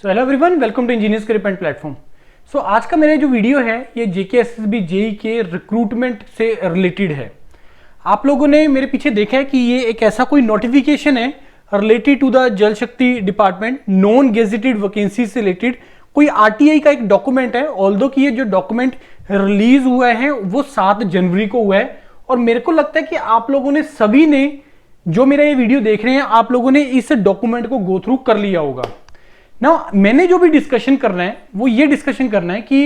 So hello everyone, welcome to Engineers Career Point platform. So आज का मेरा जो वीडियो है ये जेकेएसएसबी जेई के रिक्रूटमेंट से रिलेटेड है। आप लोगों ने मेरे पीछे देखा है कि ये एक ऐसा कोई नोटिफिकेशन है रिलेटेड टू द जल शक्ति डिपार्टमेंट, नॉन गेजेटेड वैकेंसी से रिलेटेड कोई आरटीआई का एक डॉक्यूमेंट है। ऑल्दो कि ये जो डॉक्यूमेंट रिलीज हुआ है वो 7 जनवरी को हुआ है और मेरे को लगता है कि आप लोगों ने सभी ने जो मेरा ये वीडियो देख रहे हैं आप लोगों ने इस डॉक्यूमेंट को गो थ्रू कर लिया होगा ना। मैंने जो भी डिस्कशन करना है वो ये डिस्कशन करना है कि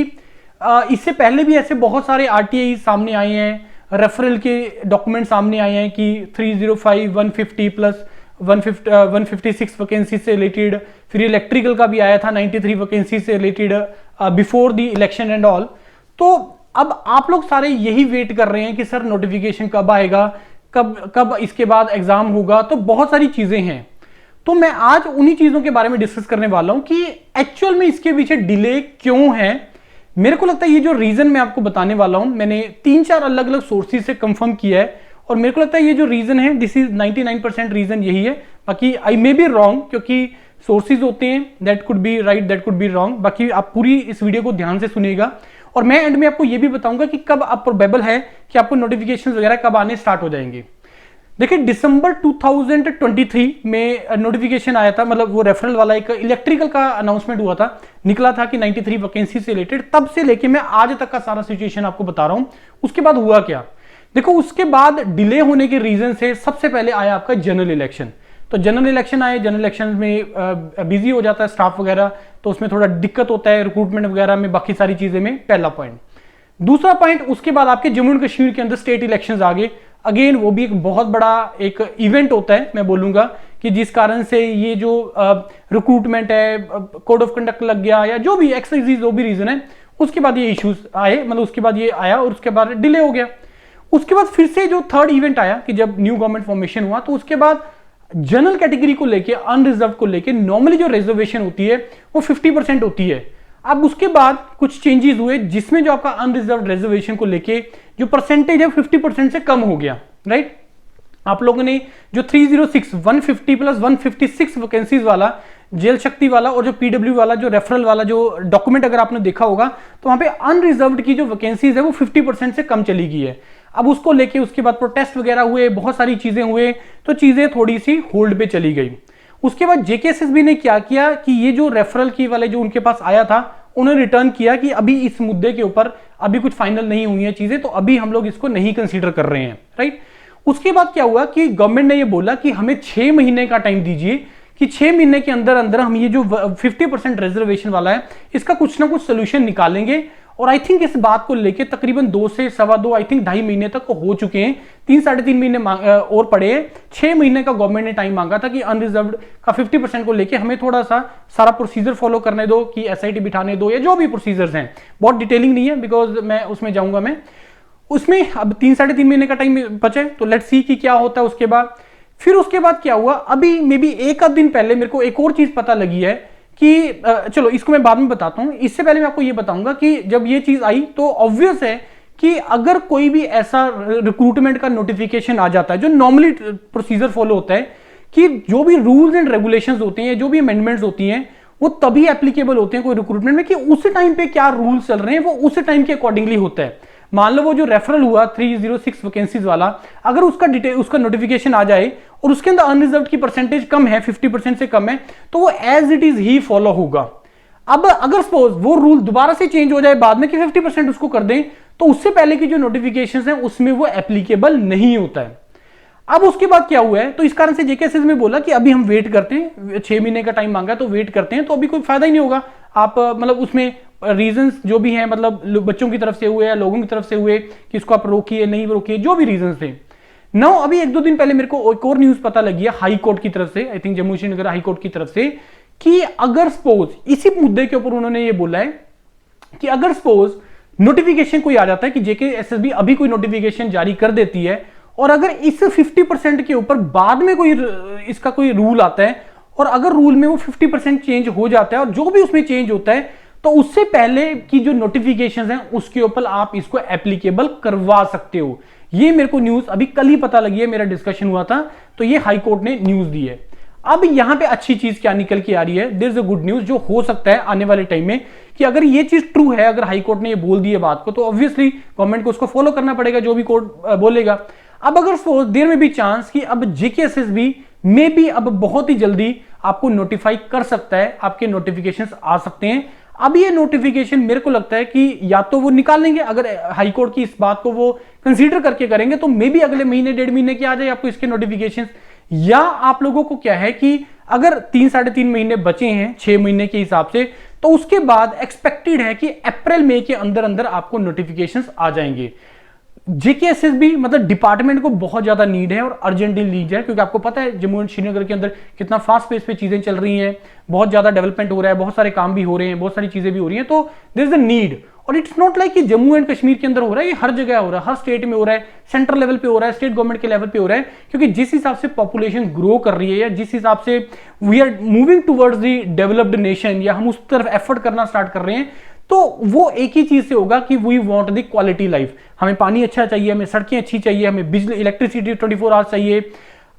इससे पहले भी ऐसे बहुत सारे आरटीआई सामने आए हैं, रेफरल के डॉक्यूमेंट सामने आए हैं कि 305, 150 प्लस 156 वैकेंसी से रिलेटेड, फिर इलेक्ट्रिकल का भी आया था 93 वैकेंसी से related before the election and all. तो अब आप लोग सारे यही वेट कर रहे हैं कि सर नोटिफिकेशन कब आएगा, कब इसके बाद एग्जाम होगा। तो बहुत सारी चीजें हैं, तो मैं आज उन्हीं चीजों के बारे में डिस्कस करने वाला हूं कि एक्चुअल में इसके पीछे डिले क्यों है। मेरे को लगता है ये जो रीजन मैं आपको बताने वाला हूं, मैंने 3-4 अलग अलग सोर्सेज से कंफर्म किया है और मेरे को लगता है ये जो रीजन है दिस इज 99% रीजन यही है। बाकी आई मे बी रॉन्ग, क्योंकि सोर्सेज होते हैं, that could be right, that could be wrong. बाकी आप पूरी इस वीडियो को ध्यान से सुनिएगा और मैं एंड में आपको ये भी बताऊंगा कि कब आप प्रोबेबल है कि आपको नोटिफिकेशन वगैरह कब आने स्टार्ट हो जाएंगे। देखिए दिसंबर 2023 में नोटिफिकेशन आया था, मतलब वो रेफरल वाला एक इलेक्ट्रिकल का अनाउंसमेंट हुआ था, निकला था कि 93 वैकेंसी से रिलेटेड। तब से लेके मैं आज तक का सारा सिचुएशन आपको बता रहा हूं। उसके बाद हुआ क्या, देखो उसके बाद डिले होने के रीजन से सबसे पहले आया आपका जनरल इलेक्शन। तो जनरल इलेक्शन आए, जनरल इलेक्शन में बिजी हो जाता है स्टाफ वगैरह, तो उसमें थोड़ा दिक्कत होता है रिक्रूटमेंट वगैरह में, बाकी सारी चीजें में। पहला पॉइंट। दूसरा पॉइंट, उसके बाद आपके जम्मू एंड कश्मीर के अंदर स्टेट इलेक्शंस आ गए। अगेन वो भी एक बहुत बड़ा एक इवेंट होता है, मैं बोलूंगा कि जिस कारण से ये जो रिक्रूटमेंट है, कोड ऑफ कंडक्ट लग गया या जो भी एक्सरसाइज जो भी रीजन है, उसके बाद ये इश्यूज आए, मतलब उसके बाद ये आया और उसके बाद डिले हो गया। उसके बाद फिर से जो थर्ड इवेंट आया कि जब न्यू गवर्नमेंट फॉर्मेशन हुआ, तो उसके बाद जनरल कैटेगरी को लेके, अनरिजर्व को लेके नॉर्मली जो रिजर्वेशन होती है वो 50% होती है। अब उसके बाद कुछ चेंजेस हुए जिसमें जो आपका अनरिजर्व रिजर्वेशन को लेके जो परसेंटेज है 50% से कम हो गया, राइट। आप लोगों ने जो 306, 150 प्लस 156 वैकेंसीज वाला जल शक्ति वाला और जो पीडब्ल्यू वाला जो रेफरल वाला जो डॉक्यूमेंट अगर आपने देखा होगा, तो वहां पे अनरिजर्व्ड की जो वैकेंसीज है वो 50% से कम चली गई है। अब उसको लेके उसके बाद प्रोटेस्ट वगैरह हुए, बहुत सारी चीजें हुए, तो चीजें थोड़ी सी होल्ड पे चली गई। उसके बाद जेकेएसएसबी ने क्या किया कि ये जो रेफरल की वाले जो उनके पास आया था, उन्होंने रिटर्न किया कि अभी इस मुद्दे के ऊपर अभी कुछ फाइनल नहीं हुई है चीजें, तो अभी हम लोग इसको नहीं कंसीडर कर रहे हैं, राइट। उसके बाद क्या हुआ कि गवर्नमेंट ने ये बोला कि हमें 6 महीने का टाइम दीजिए कि 6 महीने के अंदर अंदर हम ये जो 50% रिजर्वेशन वाला है इसका कुछ ना कुछ सोल्यूशन निकालेंगे। और आई थिंक इस बात को लेके तकरीबन 2 से सवा 2, आई थिंक 2.5 महीने तक हो चुके हैं, 3-3.5 महीने और पड़े हैं। 6 महीने का गवर्नमेंट ने टाइम मांगा था कि अनरिजर्व्ड का 50% को लेके हमें थोड़ा सा सारा प्रोसीजर फॉलो करने दो, कि एसआईटी बिठाने दो, या जो भी प्रोसीजर्स हैं। बहुत डिटेलिंग नहीं है बिकॉज मैं उसमें जाऊंगा मैं उसमें। अब 3-3.5 महीने का टाइम बचे, तो लेट्स सी कि क्या होता है उसके बाद। फिर उसके बाद क्या हुआ, अभी मे बी 1 आध दिन पहले मेरे को एक और चीज पता लगी है कि चलो इसको मैं बाद में बताता हूं। इससे पहले मैं आपको ये बताऊंगा कि जब ये चीज आई तो ऑब्वियस है कि अगर कोई भी ऐसा रिक्रूटमेंट का नोटिफिकेशन आ जाता है जो नॉर्मली प्रोसीजर फॉलो होता है, कि जो भी रूल्स एंड रेगुलेशंस होते हैं, जो भी अमेंडमेंट्स होती हैं, वो तभी एप्लीकेबल होते हैं कोई रिक्रूटमेंट में कि उस टाइम पे क्या रूल्स चल रहे हैं वो उस टाइम के अकॉर्डिंगली होता है। मान लो वो जो रेफरल हुआ 306 वैकेंसीज वाला, अगर उसका डिटेल उसका नोटिफिकेशन आ जाए और उसके अंदर अनरिजर्व की परसेंटेज कम है, 50% से कम है, तो वो एज इट इज ही फॉलो होगा। अब अगर सपोज वो रूल दोबारा से चेंज हो जाए बाद में कि 50% उसको कर दें, तो उससे पहले की जो नोटिफिकेशंस हैं उसमें वो एप्लीकेबल नहीं होता है। अब उसके बाद क्या हुआ है, तो इस कारण से जेकेएसएस में बोला कि अभी हम वेट करते हैं, 6 महीने का टाइम मांगा तो वेट करते हैं, तो अभी कोई फायदा ही नहीं होगा। आप मतलब उसमें रीजंस जो भी हैं, मतलब बच्चों की तरफ से हुए या लोगों की तरफ से हुए कि इसको आप रोकिए नहीं रोकिए, जो भी रीजंस थे। नाउ अभी 1-2 दिन पहले मेरे को एक और न्यूज पता लगी है हाई कोर्ट की तरफ से, I think Jammu Srinagar high court की तरफ से, कि अगर सपोज इसी मुद्दे के ऊपर उन्होंने ये बोला है कि अगर सपोज नोटिफिकेशन कोई आ जाता है कि जेकेएसएसबी अभी कोई नोटिफिकेशन जारी कर देती है, और अगर इस 50% के ऊपर बाद में कोई इसका कोई रूल आता है, और अगर रूल में वो 50% चेंज हो जाता है और जो भी उसमें चेंज होता है, तो उससे पहले की जो नोटिफिकेशंस हैं उसके ऊपर आप इसको एप्लीकेबल करवा सकते हो। ये मेरे को न्यूज अभी कल ही पता लगी है, मेरा डिस्कशन हुआ था, तो ये हाई कोर्ट ने न्यूज दी है। अब यहां पे अच्छी चीज क्या निकल के आ रही है, there is a good news जो हो सकता है आने वाले टाइम में कि अगर ये चीज ट्रू है, अगर हाई कोर्ट ने ये बोल दी है बात को, तो ऑब्वियसली गवर्नमेंट को उसको फॉलो करना पड़ेगा जो भी कोर्ट बोलेगा। अब अगर देयर में भी चांस कि अब जेकेएसएसबी में भी अब बहुत ही जल्दी आपको नोटिफाई कर सकता है, आपके नोटिफिकेशंस आ सकते हैं। अब ये नोटिफिकेशन मेरे को लगता है कि या तो वो निकाल लेंगे, अगर हाई कोर्ट की इस बात को वो कंसीडर करके करेंगे तो मे बी अगले महीने 1.5 महीने के आ जाए आपको इसके नोटिफिकेशन, या आप लोगों को क्या है कि अगर 3-3.5 महीने बचे हैं 6 महीने के हिसाब से, तो उसके बाद एक्सपेक्टेड है कि अप्रैल मई के अंदर अंदर आपको नोटिफिकेशंस आ जाएंगे। जेकेएसएसबी मतलब डिपार्टमेंट को बहुत ज्यादा नीड है और अर्जेंटली नीड है, क्योंकि आपको पता है जम्मू एंड श्रीनगर के अंदर कितना फास्ट पेस पे चीजें चल रही हैं, बहुत ज्यादा डेवलपमेंट हो रहा है, बहुत सारे काम भी हो रहे हैं, बहुत सारी चीजें भी हो रही हैं, तो देयर इज अ नीड। और इट्स नॉट लाइक कि जम्मू एंड कश्मीर के अंदर हो रहा है, ये हर जगह हो रहा है, हर स्टेट में हो रहा है, सेंट्रल लेवल पे हो रहा है, स्टेट गवर्नमेंट के लेवल पे हो रहा है, क्योंकि जिस हिसाब से पॉपुलेशन ग्रो कर रही है या जिस हिसाब से we are moving towards the developed nation, या हम उस तरफ एफर्ट करना स्टार्ट कर रहे हैं, तो वो एक ही चीज से होगा कि we want the quality life. हमें पानी अच्छा चाहिए, हमें सड़कें अच्छी चाहिए, हमें बिजली इलेक्ट्रिसिटी 24 आवर्स चाहिए।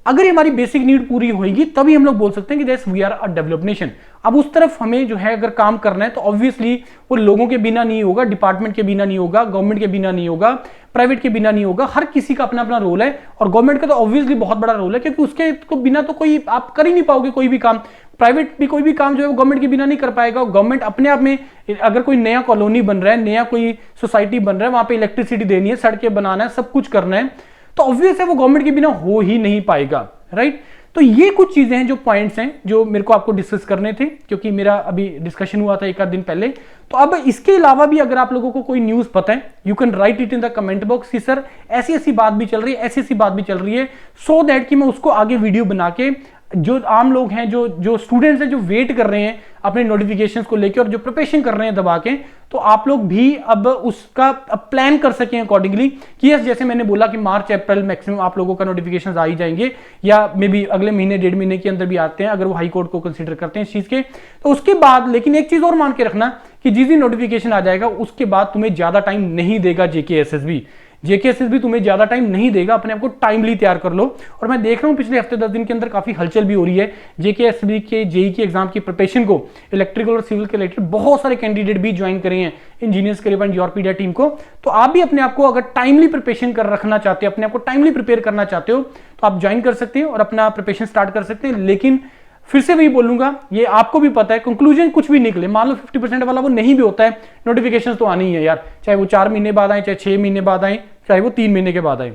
अगर हमारी बेसिक नीड पूरी होगी तभी हम लोग बोल सकते हैं कि that's we are a developed nation. अब उस तरफ हमें जो है अगर काम करना है तो ऑब्वियसली वो लोगों के बिना नहीं होगा, डिपार्टमेंट के बिना नहीं होगा, गवर्नमेंट के बिना नहीं होगा, प्राइवेट के बिना नहीं होगा, हर किसी का अपना अपना रोल है। और गवर्नमेंट का तो ऑब्वियसली बहुत बड़ा रोल है, क्योंकि उसके को बिना तो कोई आप कर ही नहीं पाओगे कोई भी काम। प्राइवेट भी कोई भी काम जो है वो गवर्नमेंट के बिना नहीं कर पाएगा। गवर्नमेंट अपने आप में अगर कोई नया कॉलोनी बन रहा है, नया कोई सोसाइटी बन रहा है, वहां पे इलेक्ट्रिसिटी देनी है, सड़कें बनाना है, सब कुछ करना है, तो ऑब्वियस है वो गवर्नमेंट के बिना हो ही नहीं पाएगा, राइट। तो ये कुछ चीजें हैं, जो पॉइंट्स हैं जो मेरे को आपको डिस्कस करने थे, क्योंकि मेरा अभी डिस्कशन हुआ था एक आध दिन पहले। तो अब इसके अलावा भी अगर आप लोगों को कोई न्यूज पता है, you can write it in the comment box कि सर ऐसी ऐसी बात भी चल रही है, ऐसी ऐसी बात भी चल रही है, सो दैट कि मैं उसको आगे वीडियो बना के जो आम लोग हैं, जो स्टूडेंट्स हैं, जो वेट कर रहे हैं अपने नोटिफिकेशंस को लेकर और जो प्रिपरेशन कर रहे हैं दबा के, तो आप लोग भी अब उसका प्लान कर सकें अकॉर्डिंगली कि यस, जैसे मैंने बोला कि मार्च अप्रैल मैक्सिमम आप लोगों का नोटिफिकेशंस आ ही जाएंगे, या मे बी अगले महीने 1.5 महीने के अंदर भी आते हैं अगर वो हाई कोर्ट को कंसीडर करते हैं इस चीज के। तो उसके बाद लेकिन एक चीज और मान के रखना कि जिस दिन नोटिफिकेशन आ जाएगा उसके बाद तुम्हें ज्यादा टाइम नहीं देगा जेकेएसएसबी तुम्हें ज्यादा टाइम नहीं देगा, अपने आप को टाइमली तैयार कर लो। और मैं देख रहा हूं पिछले हफ्ते 10 दिन के अंदर काफी हलचल भी हो रही है, जेकेएसएसबी के जेई की एग्जाम की प्रिपरेशन को इलेक्ट्रिकल और सिविल के रिलेटेड बहुत सारे कैंडिडेट भी ज्वाइन करे हैं इंजीनियर्स करीब एंड यूरोपीडिया टीम को। तो आप भी अपने आप को अगर टाइमली प्रिपरेशन कर रखना चाहते हो, अपने आप को टाइमली प्रिपेयर करना चाहते हो, तो आप ज्वाइन कर सकते हो और अपना प्रिपरेशन स्टार्ट कर सकते हैं। लेकिन फिर से वही बोलूंगा, ये आपको भी पता है, कंक्लूजन कुछ भी निकले, मान लो 50% वाला वो नहीं भी होता है, नोटिफिकेशंस तो आनी ही है यार, चाहे वो 4 महीने बाद आए, चाहे 6 महीने बाद आए, चाहे वो 3 महीने के बाद आए,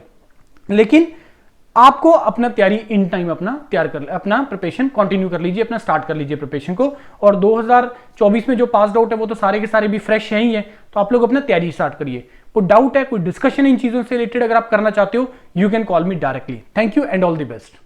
लेकिन आपको अपना तैयारी इन टाइम अपना प्रिपरेशन कंटिन्यू कर लीजिए, अपना स्टार्ट कर लीजिए प्रिपरेशन को। और 2024 में जो पास आउट है वो तो सारे के सारे भी फ्रेश हैं ही है, तो आप लोग अपना तैयारी स्टार्ट करिए। कोई डाउट है, कोई डिस्कशन इन चीजों से रिलेटेड अगर आप करना चाहते हो, you can call me directly. Thank you and all the best.